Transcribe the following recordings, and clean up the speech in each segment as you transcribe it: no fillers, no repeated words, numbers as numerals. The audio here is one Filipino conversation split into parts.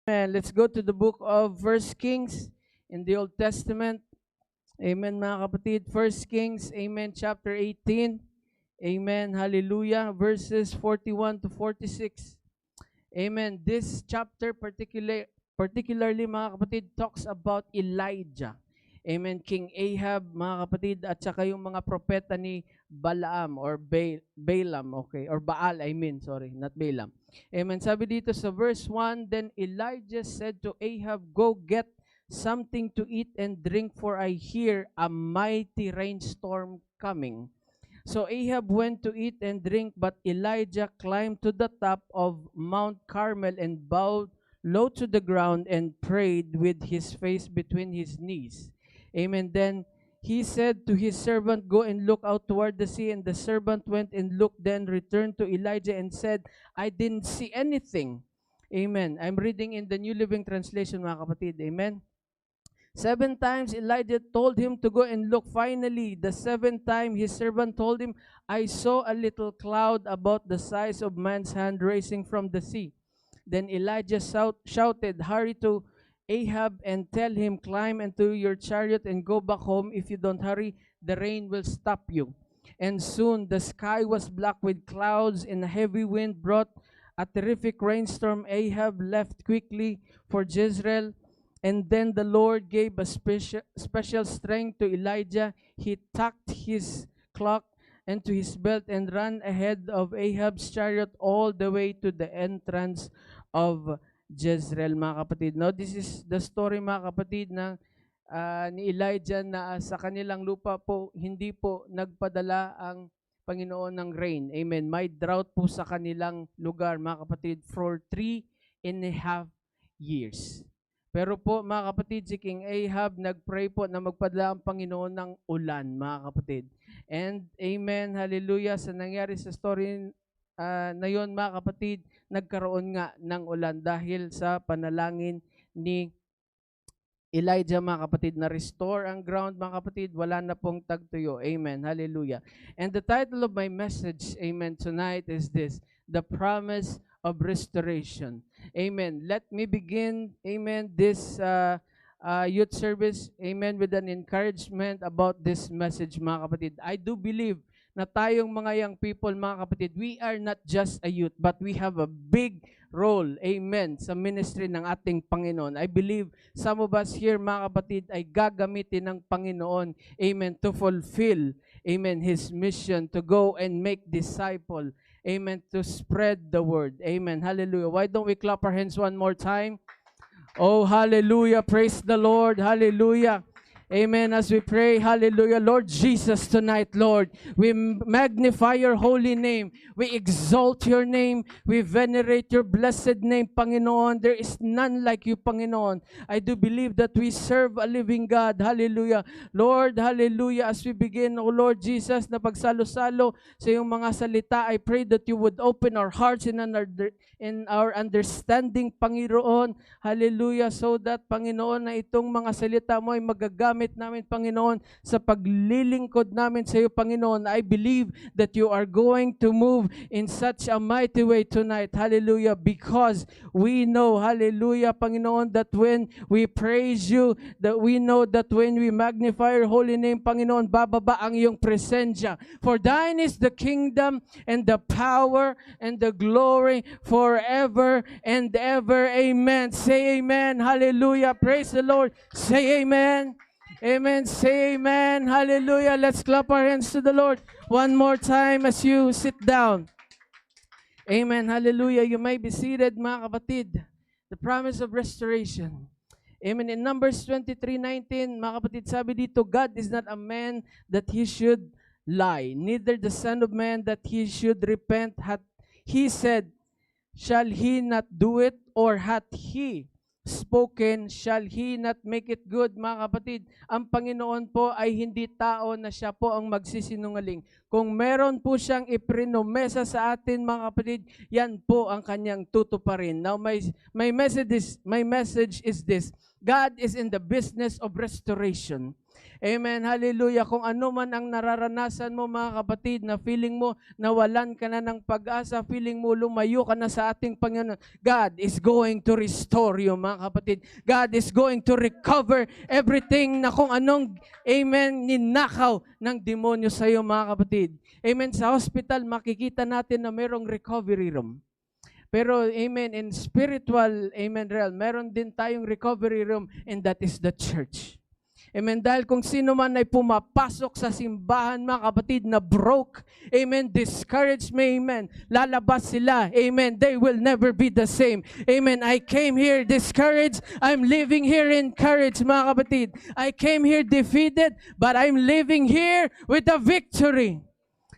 Amen. Let's go to the book of First Kings in the Old Testament. Amen, mga kapatid. First Kings, amen, chapter 18. Amen, hallelujah. Verses 41 to 46. Amen. This chapter particularly, mga kapatid, talks about Elijah. Amen. King Ahab, mga kapatid, at saka yung mga propeta ni Balaam or Balaam, okay, or Baal, sorry, not Balaam. Amen. Sabi dito sa verse 1, then Elijah said to Ahab, go get something to eat and drink, for I hear a mighty rainstorm coming. So Ahab went to eat and drink, but Elijah climbed to the top of Mount Carmel and bowed low to the ground and prayed with his face between his knees. Amen. Then he said to his servant, go and look out toward the sea. And the servant went and looked, then returned to Elijah and said, I didn't see anything. Amen. I'm reading in the New Living Translation, mga kapatid. Amen. 7 times Elijah told him to go and look. Finally, the 7th time his servant told him, I saw a little cloud about the size of man's hand rising from the sea. Then Elijah shouted, hurry to Ahab and tell him, climb into your chariot and go back home. If you don't hurry, the rain will stop you. And soon the sky was black with clouds, and a heavy wind brought a terrific rainstorm. Ahab left quickly for Jezreel. And then the Lord gave a special strength to Elijah. He tucked his cloak into his belt and ran ahead of Ahab's chariot all the way to the entrance of Jezreel, mga kapatid. No, this is the story, mga kapatid, na ni Elijah na sa kanilang lupa po, hindi po nagpadala ang Panginoon ng rain. Amen. May drought po sa kanilang lugar, mga kapatid, for 3.5 years. Pero po, mga kapatid, si King Ahab nagpray po na magpadala ang Panginoon ng ulan, mga kapatid. And amen, hallelujah, sa nangyari sa story na yon, mga kapatid, nagkaroon nga ng ulan dahil sa panalangin ni Elijah, mga kapatid, na restore ang ground, mga kapatid, wala na pong tagtuyo. Amen, hallelujah. And the title of my message, amen, tonight is this, the promise of restoration. Amen. Let me begin, amen, this youth service, amen, with an encouragement about this message, mga kapatid. I do believe na tayong mga young people, mga kapatid, we are not just a youth, but we have a big role, amen, sa ministry ng ating Panginoon. I believe some of us here, mga kapatid, ay gagamitin ng Panginoon, amen, to fulfill, amen, His mission to go and make disciple. Amen. To spread the word. Amen. Hallelujah. Why don't we clap our hands one more time? Oh, hallelujah. Praise the Lord. Hallelujah. Amen. As we pray, hallelujah. Lord Jesus, tonight, Lord, we magnify your holy name. We exalt your name. We venerate your blessed name, Panginoon. There is none like you, Panginoon. I do believe that we serve a living God. Hallelujah. Lord, hallelujah. As we begin, oh Lord Jesus, na pagsalo-salo sa iyong mga salita, I pray that you would open our hearts in our understanding, Panginoon. Hallelujah. So that, Panginoon, na itong mga salita mo ay magagamit namin, Panginoon, sa paglilingkod namin sa iyo, Panginoon. I believe that you are going to move in such a mighty way tonight. Hallelujah. Because we know, hallelujah, Panginoon, that when we praise you, that we know that when we magnify your holy name, Panginoon, bababa ang iyong presensya. For thine is the kingdom and the power and the glory forever and ever. Amen. Say amen. Hallelujah. Praise the Lord. Say amen. Amen. Say amen. Hallelujah. Let's clap our hands to the Lord one more time as you sit down. Amen. Hallelujah. You may be seated, mga kapatid. The promise of restoration. Amen. In Numbers 23:19, mga kapatid, sabi dito, God is not a man that he should lie, neither the Son of Man that he should repent. Hath he said, shall he not do it? Or hath he spoken, shall he not make it good? Mga kapatid, ang Panginoon po ay hindi tao na siya po ang magsisinungaling, Kung meron po siyang iprinomesa sa atin, mga kapatid, yan po ang kanyang tutuparin. Now, my message is this. God is in the business of restoration. Amen. Hallelujah. Kung ano man ang nararanasan mo, mga kapatid, na feeling mo nawalan ka na ng pag-asa, feeling mo lumayo ka na sa ating Panginoon, God is going to restore you, mga kapatid. God is going to recover everything na kung anong, amen, ninakaw ng demonyo sa iyo, mga kapatid. Amen. Sa hospital, makikita natin na merong recovery room. Pero, amen, in spiritual, amen, realm, meron din tayong recovery room, and that is the church. Amen. Dahil kung sino man ay pumapasok sa simbahan, mga kapatid, na broke, amen, discouraged, amen, lalabas sila, amen, they will never be the same. Amen. I came here discouraged, I'm living here encouraged, mga kapatid. I came here defeated, but I'm living here with a victory.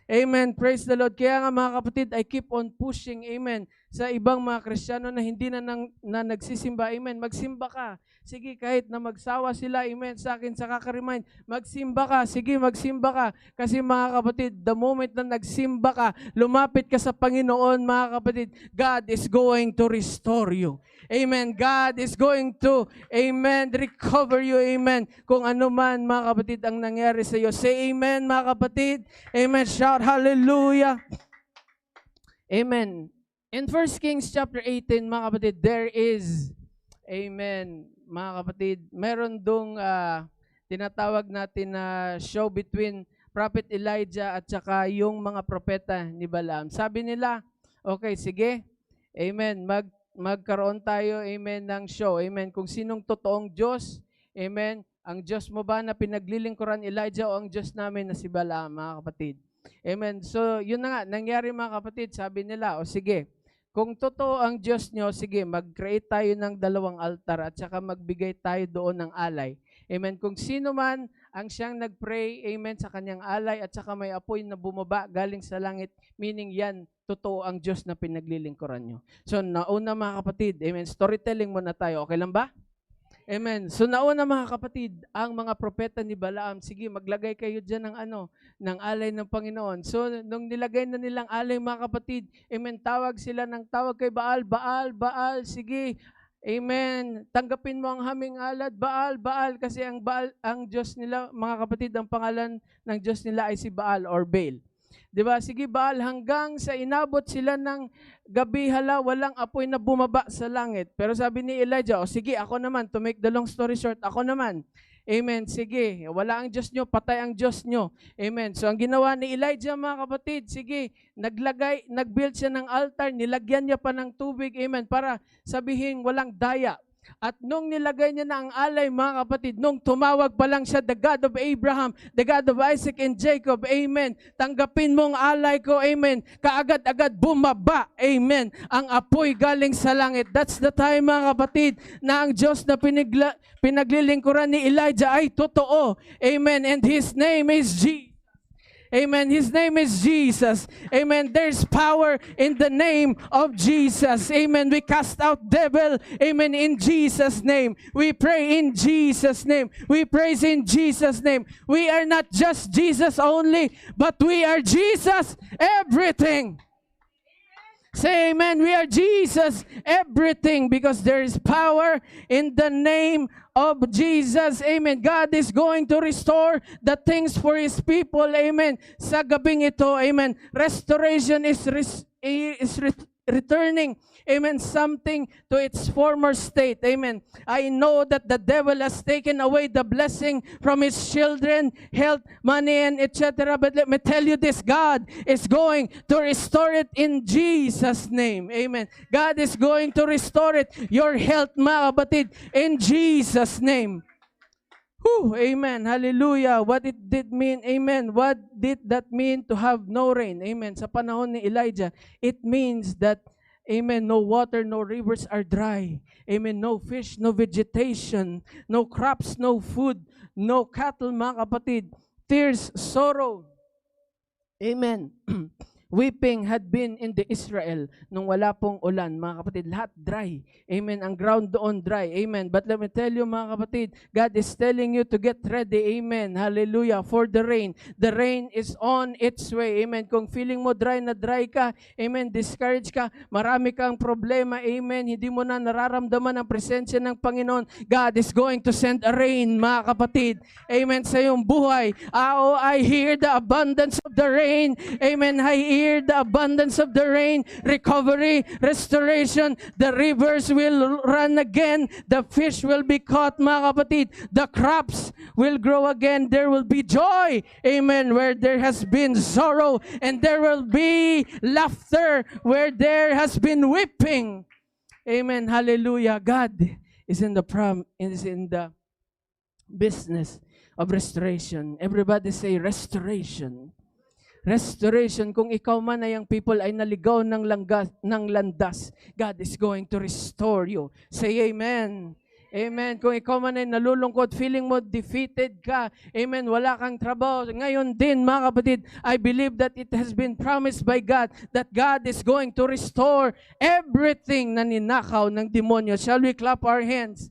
Amen. Praise the Lord. Kaya nga, mga kapatid, I keep on pushing, amen, sa ibang mga Kristiyano na hindi na nagsisimba, amen, magsimba ka. Sige, kahit na magsawa sila, amen, sa akin sa kakaremind, magsimba ka, sige, magsimba ka. Kasi mga kapatid, the moment na nagsimba ka, lumapit ka sa Panginoon, mga kapatid, God is going to restore you. Amen. God is going to, amen, recover you, amen. Kung ano man, mga kapatid, ang nangyari sa iyo. Say amen, mga kapatid. Amen. Shout hallelujah. Amen. In 1 Kings chapter 18, mga kapatid, there is, amen, mga kapatid, meron dong tinatawag natin na show between Prophet Elijah at saka yung mga propeta ni Balaam. Sabi nila, okay, sige, amen, magkaroon tayo, amen, ng show, amen, kung sinong totoong Diyos, amen, ang Diyos mo ba na pinaglilingkuran Elijah o ang Diyos namin na si Balaam, mga kapatid. Amen. So, yun na nga, nangyari, mga kapatid, sabi nila, o sige, kung totoo ang Diyos nyo, sige, mag-create tayo ng 2 altar at saka magbigay tayo doon ng alay. Amen. Kung sino man ang siyang nag-pray, amen, sa kanyang alay at saka may apoy na bumaba galing sa langit, meaning yan, totoo ang Diyos na pinaglilingkuran nyo. So, nauna, mga kapatid, amen, storytelling muna tayo. Okay lang ba? Amen. So nauna, mga kapatid, ang mga propeta ni Balaam, sige, maglagay kayo dyan ng alay ng Panginoon. So nung nilagay na nilang alay, mga kapatid, amen, tawag sila ng tawag kay Baal, Baal, Baal, sige, amen, tanggapin mo ang haming alad, Baal, Baal, kasi ang Baal, ang Diyos nila, mga kapatid, ang pangalan ng Diyos nila ay si Baal or Baal. Diba? Sige, Baal, hanggang sa inabot sila ng gabi, hala, walang apoy na bumaba sa langit. Pero sabi ni Elijah, o sige, ako naman, to make the long story short, ako naman. Amen. Sige, wala ang Diyos nyo, patay ang Diyos nyo. Amen. So ang ginawa ni Elijah, mga kapatid, sige, nag-build siya ng altar, nilagyan niya pa ng tubig, amen, para sabihin walang daya. At nung nilagay niya na ang alay, mga kapatid, nung tumawag pa lang siya, the God of Abraham, the God of Isaac and Jacob, amen, tanggapin mo ang alay ko, amen, kaagad-agad bumaba, amen, ang apoy galing sa langit. That's the time, mga kapatid, na ang Diyos na pinaglilingkuran ni Elijah ay totoo, amen, and His name is Jesus. Amen. His name is Jesus. Amen. There's power in the name of Jesus. Amen. We cast out devil. Amen. In Jesus' name. We pray in Jesus' name. We praise in Jesus' name. We are not just Jesus only, but we are Jesus everything. Say amen. We are Jesus everything because there is power in the name of Jesus. Amen. God is going to restore the things for His people. Amen. Sa gabing ito, amen, restoration is returning, amen, something to its former state. Amen. I know that the devil has taken away the blessing from his children, health, money, and etc. But let me tell you this, God is going to restore it in Jesus' name. Amen. God is going to restore it, your health, mga kapatid, in Jesus' name. Whew, amen. Hallelujah. What it did mean, amen. What did that mean to have no rain? Amen. Sa panahon ni Elijah, it means that, amen, no water, no rivers are dry. Amen. No fish, no vegetation, no crops, no food, no cattle, mga kapatid. Tears, sorrow. Amen. weeping had been in the Israel nung wala pong ulan, mga kapatid, lahat dry. Amen. Ang ground doon dry. Amen. But let me tell you, mga kapatid, God is telling you to get ready. Amen. Hallelujah. For the rain. The rain is on its way. Amen. Kung feeling mo dry na dry ka, amen, discouraged ka, marami kang problema, amen, hindi mo na nararamdaman ang presensya ng Panginoon, God is going to send a rain, mga kapatid. Amen. Sa iyong buhay. Oh, I hear the abundance of the rain. Amen. I hear the abundance of the rain, recovery, restoration. The rivers will run again. The fish will be caught, mga kapatid. The crops will grow again. There will be joy, amen, where there has been sorrow, and there will be laughter where there has been weeping. Amen. Hallelujah. God is in the business of restoration. Everybody say restoration. Restoration. Kung ikaw man ay ang people ay naligaw ng landas, God is going to restore you. Say amen. Amen. Kung ikaw man ay nalulungkot, feeling mo defeated ka, amen, wala kang trabaho, ngayon din, mga kapatid, I believe that it has been promised by God that God is going to restore everything na ninakaw ng demonyo. Shall we clap our hands?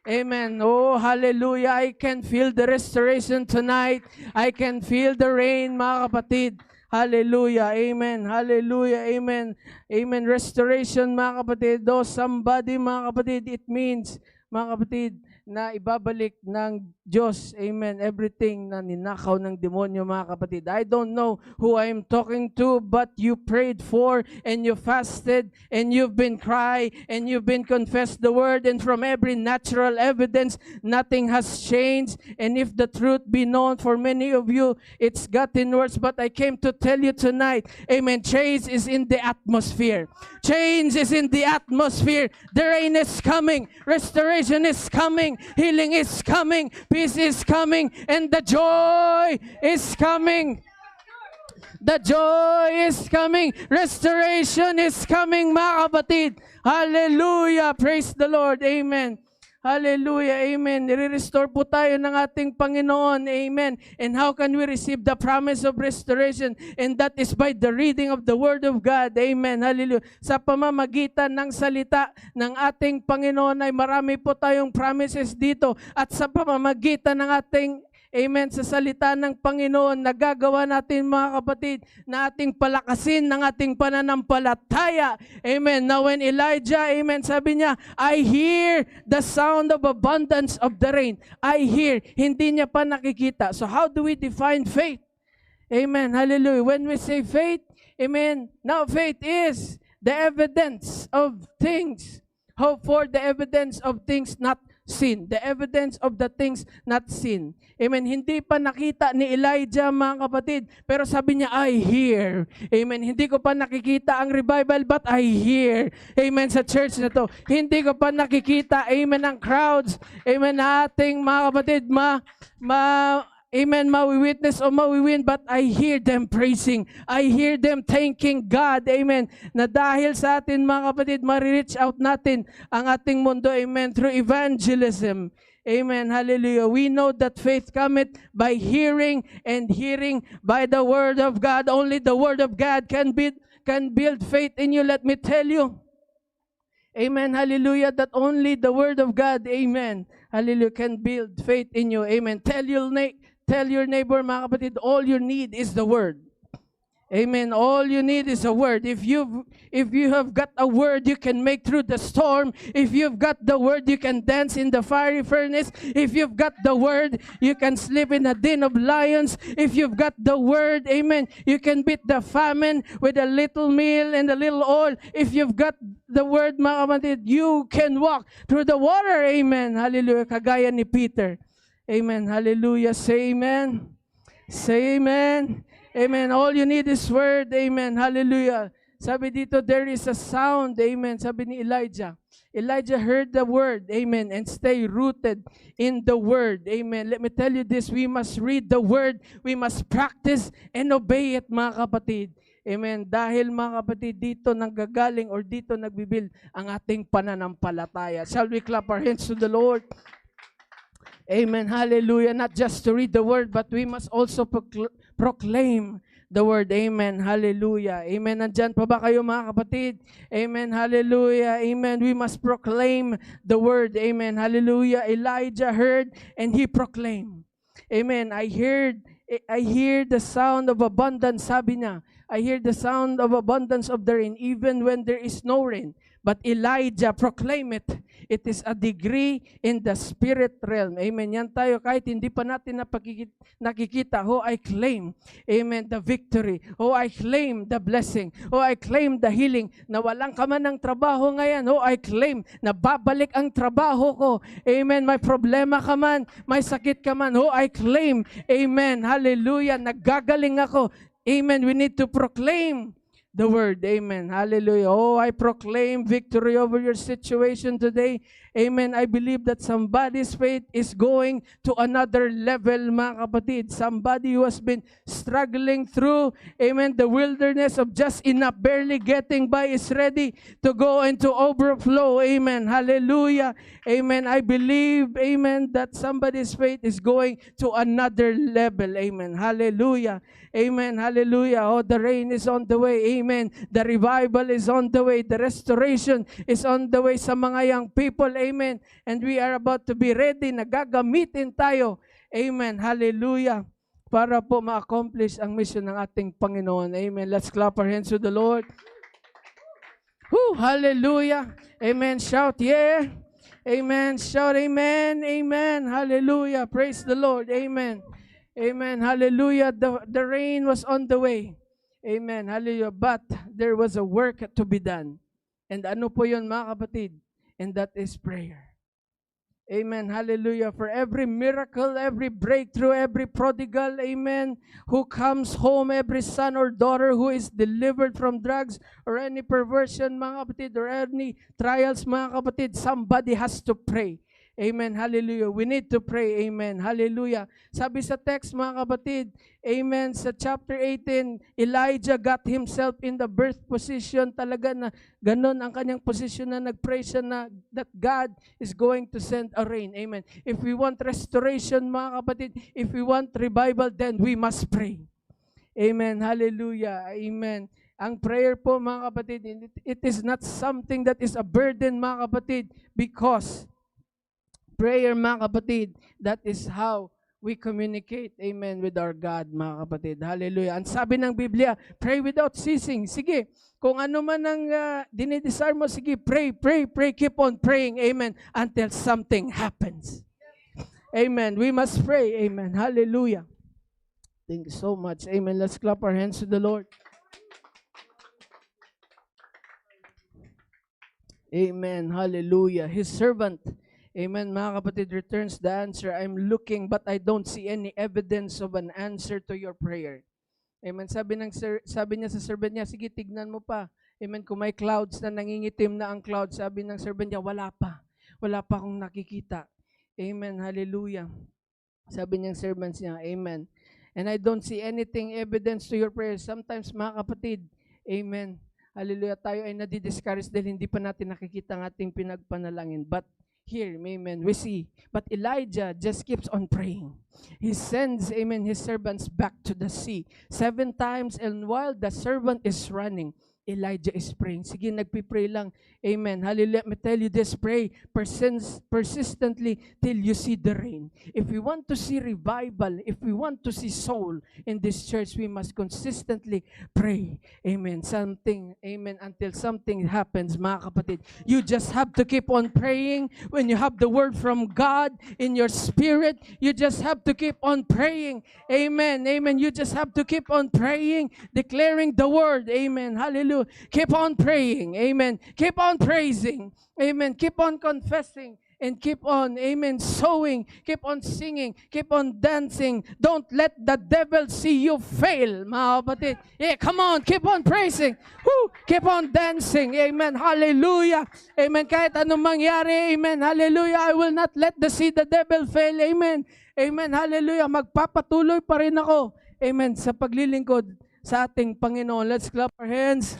Amen. Oh, hallelujah. I can feel the restoration tonight. I can feel the rain, mga kapatid. Hallelujah. Amen. Hallelujah. Amen. Amen. Restoration, mga kapatid. Though somebody, mga kapatid, it means, mga kapatid, na ibabalik ng Diyos, amen, everything na ninakaw ng demonyo, mga kapatid. I don't know who I'm talking to, but you prayed for, and you fasted, and you've been crying, and you've been confessed the word, and from every natural evidence, nothing has changed. And if the truth be known for many of you, it's gotten worse. But I came to tell you tonight, amen, change is in the atmosphere. Change is in the atmosphere. The rain is coming. Restoration is coming. Healing is coming. Peace is coming. And the joy is coming. The joy is coming. Restoration is coming, mga kapatid. Hallelujah. Praise the Lord. Amen. Hallelujah. Amen. Nire-restore po tayo ng ating Panginoon. Amen. And how can we receive the promise of restoration? And that is by the reading of the Word of God. Amen. Hallelujah. Sa pamamagitan ng salita ng ating Panginoon ay marami po tayong promises dito. At sa pamamagitan ng ating amen, sa salita ng Panginoon, nagagawa natin, mga kapatid, na ating palakasin ng ating pananampalataya. Amen. Now when Elijah, amen, sabi niya, I hear the sound of abundance of the rain. I hear. Hindi niya pa nakikita. So how do we define faith? Amen. Hallelujah. When we say faith, amen, now faith is the evidence of things. Hope for the evidence of things not seen. The evidence of the things not seen. Amen. Hindi pa nakita ni Elijah, mga kapatid, pero sabi niya, I hear. Amen. Hindi ko pa nakikita ang revival, but I hear. Amen. Sa church na to. Hindi ko pa nakikita, amen, ang crowds. Amen. Ating mga kapatid, amen, mawi-witness o mawi-win, but I hear them praising. I hear them thanking God. Amen. Na dahil sa atin, mga kapatid, ma-reach out natin ang ating mundo. Amen. Through evangelism. Amen. Hallelujah. We know that faith cometh by hearing, and hearing by the Word of God. Only the Word of God can build faith in you. Let me tell you. Amen. Hallelujah. That only the Word of God, amen, hallelujah, can build faith in you. Amen. Tell your neighbor, mga kapatid, all you need is the Word. Amen. All you need is a word. If you have got a word, you can make through the storm. If you've got the word, you can dance in the fiery furnace. If you've got the word, you can sleep in a den of lions. If you've got the word, amen, you can beat the famine with a little meal and a little oil. If you've got the word, mga kapatid, you can walk through the water. Amen. Hallelujah. Kagaya ni Peter. Amen. Hallelujah. Say amen. Say amen. Amen. All you need is word. Amen. Hallelujah. Sabi dito, there is a sound. Amen. Sabi ni Elijah. Elijah heard the word. Amen. And stay rooted in the word. Amen. Let me tell you this. We must read the word. We must practice and obey it, mga kapatid. Amen. Dahil, mga kapatid, dito nanggagaling or dito nagbibuild ang ating pananampalataya. Shall we clap our hands to the Lord? Amen. Hallelujah. Not just to read the word, but we must also proclaim the word. Amen. Hallelujah. Amen. Nandyan pa ba kayo mga kapatid? Amen. Hallelujah. Amen. We must proclaim the word. Amen. Hallelujah. Elijah heard and he proclaimed. Amen. I hear the sound of abundance, sabi niya. I hear the sound of abundance of the rain even when there is no rain. But Elijah proclaim it. It is a degree in the spirit realm. Amen. Yan tayo kahit hindi pa natin nakikita. Oh, I claim, amen, the victory. Oh, I claim the blessing. Oh, I claim the healing. Nawalan ka man ng trabaho ngayon. Oh, I claim na babalik ang trabaho ko. Amen. May problema ka man. May sakit ka man. Oh, I claim. Amen. Hallelujah. Naggagaling ako. Amen. We need to proclaim the word. Amen. Hallelujah. Oh, I proclaim victory over your situation today. Amen. I believe that somebody's faith is going to another level, mga kapatid. Somebody who has been struggling through, amen, the wilderness of just enough, barely getting by, is ready to go into overflow. Amen. Hallelujah. Amen. I believe, amen, that somebody's faith is going to another level. Amen. Hallelujah. Amen. Hallelujah. Oh, the rain is on the way. Amen. The revival is on the way. The restoration is on the way sa mga young people. Amen. And we are about to be ready. Nagagamitin tayo. Amen. Hallelujah. Para po ma-accomplish ang mission ng ating Panginoon. Amen. Let's clap our hands to the Lord. Woo, hallelujah. Amen. Shout, yeah. Amen. Shout, amen. Amen. Hallelujah. Praise the Lord. Amen. Amen. Hallelujah. The rain was on the way. Amen. Hallelujah. But there was a work to be done. And ano po yun, mga kapatid? And that is prayer. Amen. Hallelujah. For every miracle, every breakthrough, every prodigal, amen, who comes home, every son or daughter who is delivered from drugs or any perversion, mga kapatid, or any trials, mga kapatid, somebody has to pray. Amen. Hallelujah. We need to pray. Amen. Hallelujah. Sabi sa text, mga kapatid, amen, sa chapter 18, Elijah got himself in the birth position. Talaga na ganun ang kanyang position na nag-pray siya na that God is going to send a rain. Amen. If we want restoration, mga kapatid, if we want revival, then we must pray. Amen. Hallelujah. Amen. Ang prayer po, mga kapatid, it is not something that is a burden, mga kapatid, because prayer, mga kapatid, that is how we communicate, amen, with our God, mga kapatid. Hallelujah. Ang sabi ng Biblia, pray without ceasing. Sige, kung ano man ang dinidesire mo, sige, pray, keep on praying, amen, until something happens. Amen. We must pray, amen. Hallelujah. Thank you so much. Amen. Let's clap our hands to the Lord. Amen. Hallelujah. His servant, amen, mga kapatid, returns the answer. I'm looking but I don't see any evidence of an answer to your prayer. Amen. Sabi niya sa servant niya, sige, tignan mo pa. Amen. Kung may clouds na nangingitim na ang clouds, sabi ng servant niya, wala pa. Wala pa akong nakikita. Amen. Hallelujah. Sabi niyang servants niya, amen. And I don't see anything evidence to your prayer. Sometimes, mga kapatid, amen, hallelujah, tayo ay nadi-discourage dahil hindi pa natin nakikita ang ating pinagpanalangin. But here, amen, we see. But Elijah just keeps on praying. He sends, amen, his servants back to the sea 7 times, and while the servant is running, Elijah is praying. Sige, nagpipray lang. Amen. Hallelujah. Let me tell you this, pray persistently till you see the rain. If we want to see revival, if we want to see soul in this church, we must consistently pray. Amen. Amen, until something happens, mga kapatid. You just have to keep on praying. When you have the word from God in your spirit, you just have to keep on praying. Amen. Amen. You just have to keep on praying, declaring the word. Amen. Hallelujah. Keep on praying. Amen. Keep on praising. Amen. Keep on confessing. And keep on, amen, sowing. Keep on singing. Keep on dancing. Don't let the devil see you fail, mga kapatid. Yeah, come on. Keep on praising. Woo! Keep on dancing. Amen. Hallelujah. Amen. Kahit anong mangyari, amen. Hallelujah. I will not let the devil fail. Amen. Amen. Hallelujah. Magpapatuloy pa rin ako. Amen. Sa paglilingkod sa ating Panginoon. Let's clap our hands.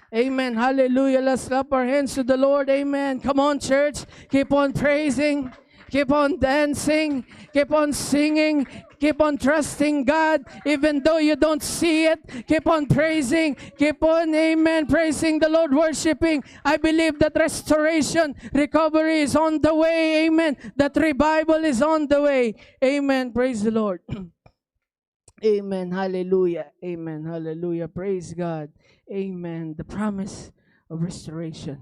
Amen. Hallelujah. Let's clap our hands to the Lord. Amen. Come on, church. Keep on praising. Keep on dancing. Keep on singing. Keep on trusting God, even though you don't see it. Keep on praising. Keep on, amen, praising the Lord, worshiping. I believe that restoration, recovery is on the way. Amen. That revival is on the way. Amen. Praise the Lord. Amen. Hallelujah. Amen. Hallelujah. Praise God. Amen. The promise of restoration.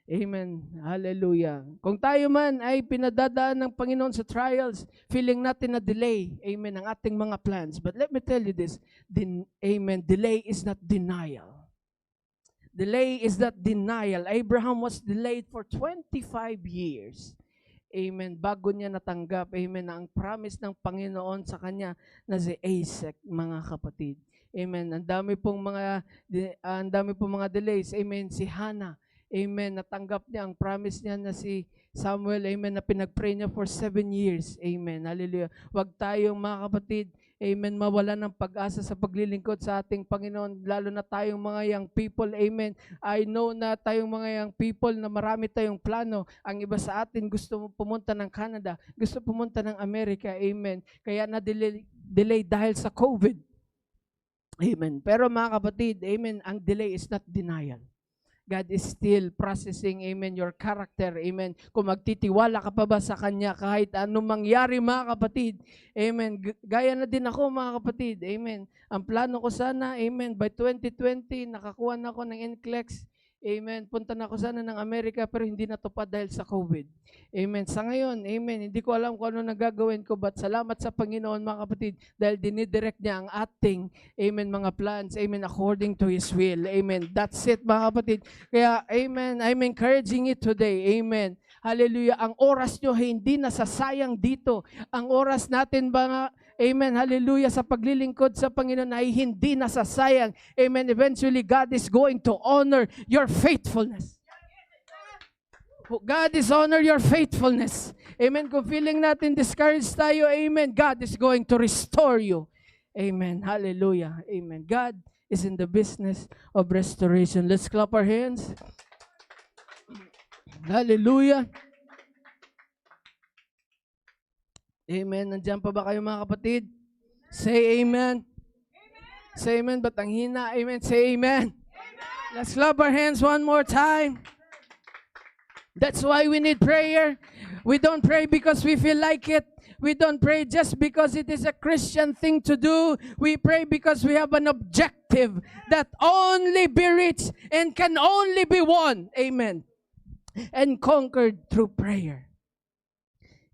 Amen. Hallelujah. Kung tayo man ay pinadadaan ng Panginoon sa trials, feeling natin na delay, amen, ang ating mga plans. But let me tell you this, amen, delay is not denial. Delay is not denial. Abraham was delayed for 25 years. Amen. Bago niya natanggap, amen, ang promise ng Panginoon sa kanya na si Isaac, mga kapatid. Amen. Ang dami pong mga delays. Amen. Si Hannah, amen, natanggap niya ang promise niya na si Samuel, amen, na pinag-pray niya for 7 years. Amen. Hallelujah. Huwag tayong, mga kapatid, amen, mawala ng pag-asa sa paglilingkod sa ating Panginoon, lalo na tayong mga young people. Amen. I know na tayong mga young people na marami tayong plano. Ang iba sa atin gusto pumunta ng Canada, gusto pumunta ng Amerika. Amen. Kaya na-delay dahil sa COVID. Amen. Pero mga kapatid, amen, ang delay is not denial. God is still processing, amen, your character, amen. Kung magtitiwala ka pa ba sa Kanya kahit anong mangyari, mga kapatid, amen. Gaya na din ako, mga kapatid, amen. Ang plano ko sana, amen, by 2020, nakakuha na ako ng NCLEX, amen. Punta na ako sana ng Amerika, pero hindi natupad dahil sa COVID. Amen. Sa ngayon, amen, hindi ko alam kung ano nagagawin ko, but salamat sa Panginoon, mga kapatid, dahil dinidirect niya ang ating, amen, mga plans, amen, according to His will. Amen. That's it, mga kapatid. Kaya, amen, I'm encouraging it today. Amen. Hallelujah. Ang oras nyo hindi nasasayang dito. Ang oras natin, mga, amen, hallelujah, sa paglilingkod sa Panginoon ay hindi nasasayang. Amen. Eventually, God is going to honor your faithfulness. God is honor your faithfulness. Amen. Kung feeling natin discouraged tayo, amen, God is going to restore you. Amen. Hallelujah. Amen. God is in the business of restoration. Let's clap our hands. Hallelujah. Amen. Nandiyan pa ba kayo, mga kapatid? Say amen. Amen. Say amen. Ba't ang hina? Amen. Say amen. Amen. Let's clap our hands one more time. That's why we need prayer. We don't pray because we feel like it. We don't pray just because it is a Christian thing to do. We pray because we have an objective that only be reached and can only be won. Amen. And conquered through prayer.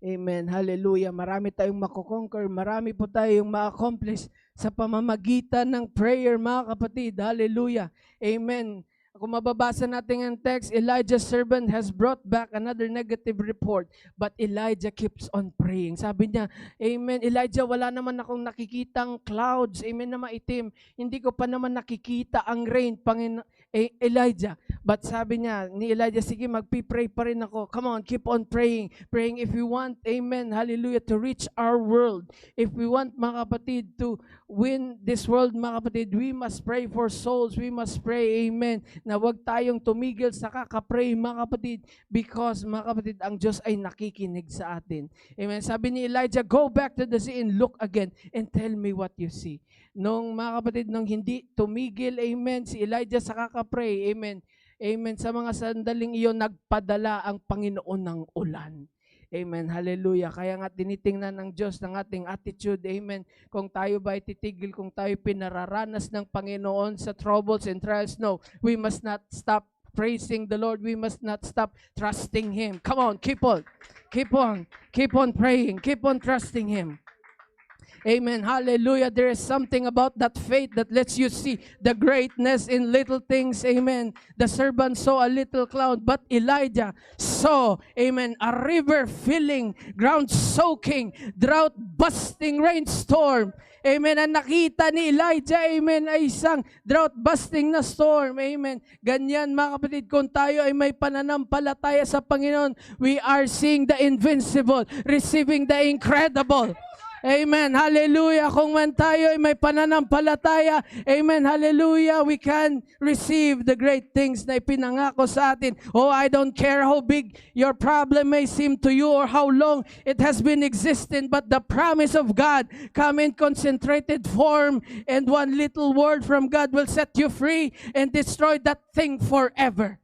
Amen. Hallelujah. Marami tayong makukonquer. Marami po tayong ma-accomplish sa pamamagitan ng prayer, mga kapatid. Hallelujah. Amen. Kung mababasa natin ang text, Elijah's servant has brought back another negative report, but Elijah keeps on praying. Sabi niya, amen, Elijah, wala naman akong nakikitang clouds, amen, na maitim. Hindi ko pa naman nakikita ang rain, Elijah. But sabi niya, ni Elijah, sige, magpipray pa rin ako. Come on, keep on praying. Praying if we want, amen, hallelujah, to reach our world. If we want, mga kapatid, to win this world, mga kapatid, we must pray for souls. We must pray, amen, na huwag tayong tumigil sa kakapray, mga kapatid, because, mga kapatid, ang Diyos ay nakikinig sa atin. Amen. Sabi ni Elijah, go back to the sea and look again and tell me what you see. Nung, mga kapatid, nung hindi tumigil, amen, si Elijah sa kakapray, amen, amen, sa mga sandaling iyon, nagpadala ang Panginoon ng ulan. Amen. Hallelujah. Kaya nga tinitingnan ng Diyos ng ating attitude. Amen. Kung tayo ba ay titigil, kung tayo pinararanas ng Panginoon sa troubles and trials, no. We must not stop praising the Lord. We must not stop trusting Him. Come on, keep on. Keep on. Keep on praying. Keep on trusting Him. Amen. Hallelujah. There is something about that faith that lets you see the greatness in little things. Amen. The servant saw a little cloud, but Elijah saw, amen, a river filling, ground soaking, drought busting rainstorm. Amen. Ang nakita ni Elijah, amen, ay isang drought busting na storm. Amen. Ganyan, mga kapatid, kung tayo ay may pananampalataya sa Panginoon, we are seeing the invincible, receiving the incredible. Amen. Hallelujah. Kung man tayo ay may pananampalataya, amen. Hallelujah. We can receive the great things na ipinangako sa atin. Oh, I don't care how big your problem may seem to you or how long it has been existing, but the promise of God come in concentrated form, and one little word from God will set you free and destroy that thing forever.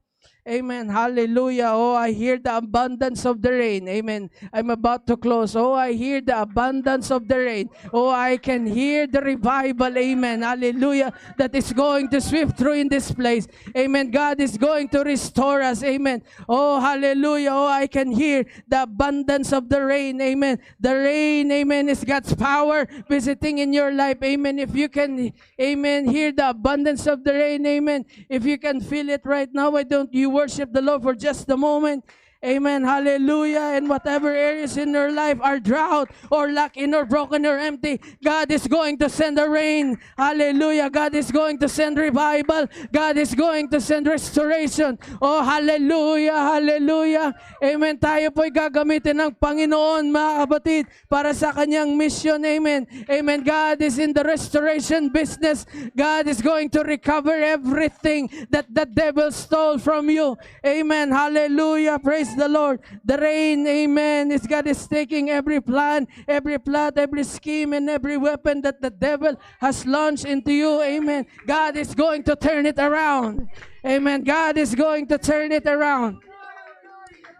Amen. Hallelujah. Oh, I hear the abundance of the rain. Amen. I'm about to close. Oh, I hear the abundance of the rain. Oh, I can hear the revival. Amen. Hallelujah. That is going to sweep through in this place. Amen. God is going to restore us. Amen. Oh, hallelujah. Oh, I can hear the abundance of the rain. Amen. The rain, amen, is God's power visiting in your life. Amen. If you can, amen, hear the abundance of the rain. Amen. If you can feel it right now, why don't you worship the Lord for just a moment? Amen. Hallelujah. And whatever areas in your life are drought or lacking or broken or empty, God is going to send a rain. Hallelujah. God is going to send revival. God is going to send restoration. Oh, hallelujah. Hallelujah. Amen. Tayo po'y gagamitin ng Panginoon, mga kapatid, para sa kanyang mission. Amen. Amen. God is in the restoration business. God is going to recover everything that the devil stole from you. Amen. Hallelujah. Praise the Lord. The rain, amen, is God is taking every plan, every plot, every scheme, and every weapon that the devil has launched into you. Amen. God is going to turn it around. Amen. God is going to turn it around.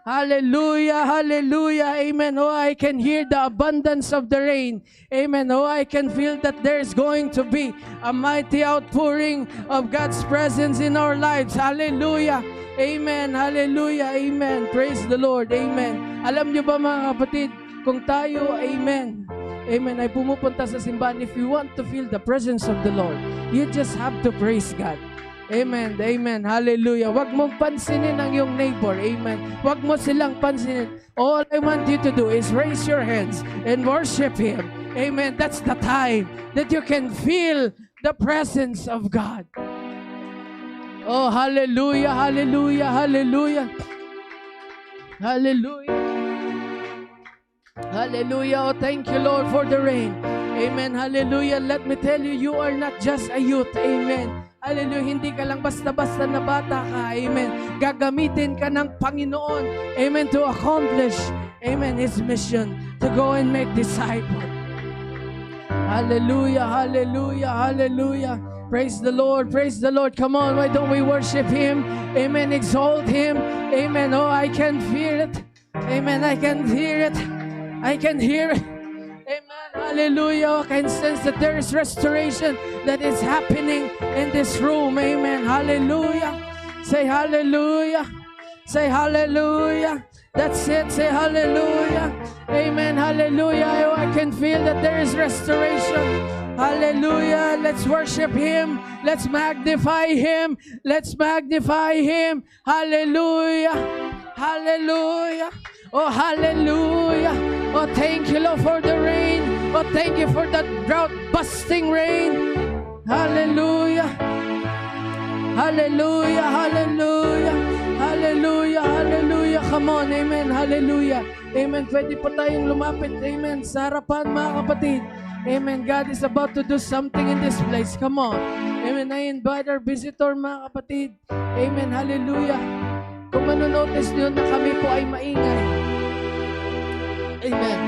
Hallelujah, hallelujah, amen. Oh, I can hear the abundance of the rain. Amen. Oh, I can feel that there's going to be a mighty outpouring of God's presence in our lives. Hallelujah. Amen, hallelujah, amen. Praise the Lord, amen. Alam niyo ba, mga kapatid, kung tayo, amen, amen, ay pumupunta sa simbahan, if you want to feel the presence of the Lord, you just have to praise God. Amen, amen, hallelujah. Huwag mong pansinin ang iyong neighbor, amen. Huwag mo silang pansinin. All I want you to do is raise your hands and worship Him. Amen, that's the time that you can feel the presence of God. Oh, hallelujah, hallelujah, hallelujah. Hallelujah. Hallelujah. Oh, thank you, Lord, for the rain. Amen. Hallelujah. Let me tell you, you are not just a youth. Amen. Hallelujah. Hindi ka lang basta-basta na bata ka. Amen. Gagamitin ka ng Panginoon. Amen. To accomplish, amen, His mission. To go and make disciples. Hallelujah. Hallelujah. Hallelujah. Praise the Lord. Praise the Lord. Come on. Why don't we worship Him? Amen. Exalt Him. Amen. Oh, I can feel it. Amen. I can hear it. I can hear it. Amen. Hallelujah. I can sense that there is restoration that is happening in this room. Amen. Hallelujah. Say hallelujah. Say hallelujah. That's it. Say hallelujah. Amen. Hallelujah. I can feel that there is restoration. Hallelujah. Let's worship Him. Let's magnify Him. Let's magnify Him. Hallelujah. Hallelujah. Oh, hallelujah. Oh, thank you, Lord, for the rain. Oh, thank you for that drought-busting rain. Hallelujah. Hallelujah. Hallelujah. Hallelujah. Hallelujah. Come on. Amen. Hallelujah. Amen. Pwede po tayong lumapit. Amen. Sa harapan, mga kapatid. Amen. God is about to do something in this place. Come on. Amen. I invite our visitor, mga kapatid. Amen. Hallelujah. Kung manonotice nyo na kami po ay maingay. Amen.